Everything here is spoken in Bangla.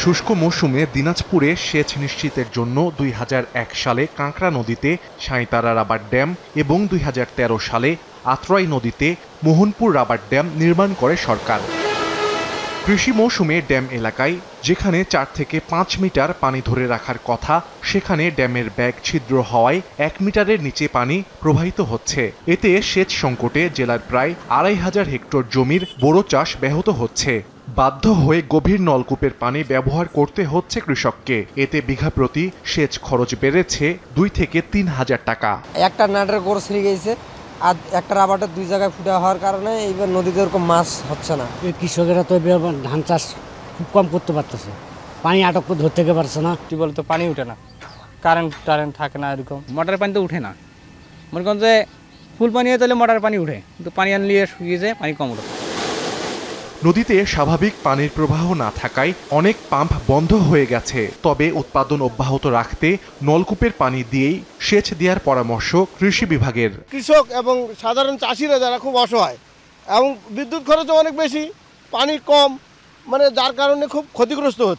শুষ্ক মৌসুমে দিনাজপুরে সেচ নিশ্চিতের জন্য ২০০১ সালে কাঁকড়া নদীতে সাঁইতারা রাবার ড্যাম এবং ২০১৩ সালে আত্রাই নদীতে মোহনপুর রাবার ড্যাম নির্মাণ করে সরকার। কৃষি মৌসুমে ড্যাম এলাকায় যেখানে ৪ থেকে ৫ মিটার পানি ধরে রাখার কথা, সেখানে ড্যামের ব্যাগ ছিদ্র হওয়ায় ১ মিটারের নিচে পানি প্রবাহিত হচ্ছে। এতে সেচ সংকটে জেলার প্রায় ২৫০০ হেক্টর জমির বোরো চাষ ব্যাহত হচ্ছে। বাধ্য হয়ে গভীর নলকূপের পানি ব্যবহার করতে হচ্ছে কৃষককে। এতে বিঘা প্রতি সেচ খরচ বেড়েছে ২ থেকে ৩ হাজার টাকা। একটা নাটের গোড় ছিঁড়ে গেছে আর একটা রাবারটা ২ জায়গায় ফুটা হওয়ার কারণে এইবার নদীতে ওরকম মাছ হচ্ছে না। কৃষকেরা তো ধান চাষ খুব কম করতে পারতেছে, পানি আটক করে ধরতে পারছে না। টিউবওয়েল তো পানি উঠে না, কারেন্ট থাকে না, এরকম মোটরের পানি তো উঠে না। মনে করেন যে ফুল পানি হয়ে তাহলে মোটরের পানি উঠে, কিন্তু পানি আনলে শুকিয়ে যায়, পানি কম উঠে। নদীতে স্বাভাবিক পানির প্রবাহ না থাকায় অনেক পাম্প বন্ধ হয়ে গেছে। তবে উৎপাদন অব্যাহত রাখতে নলকূপের পানি দিয়েই সেচ দেওয়ার পরামর্শ কৃষি বিভাগের। কৃষক এবং সাধারণ চাষিরা যারা খুব অসহায় এবং বিদ্যুৎ খরচও অনেক বেশি, পানি কম, যার কারণে খুব ক্ষতিগ্রস্ত হচ্ছে।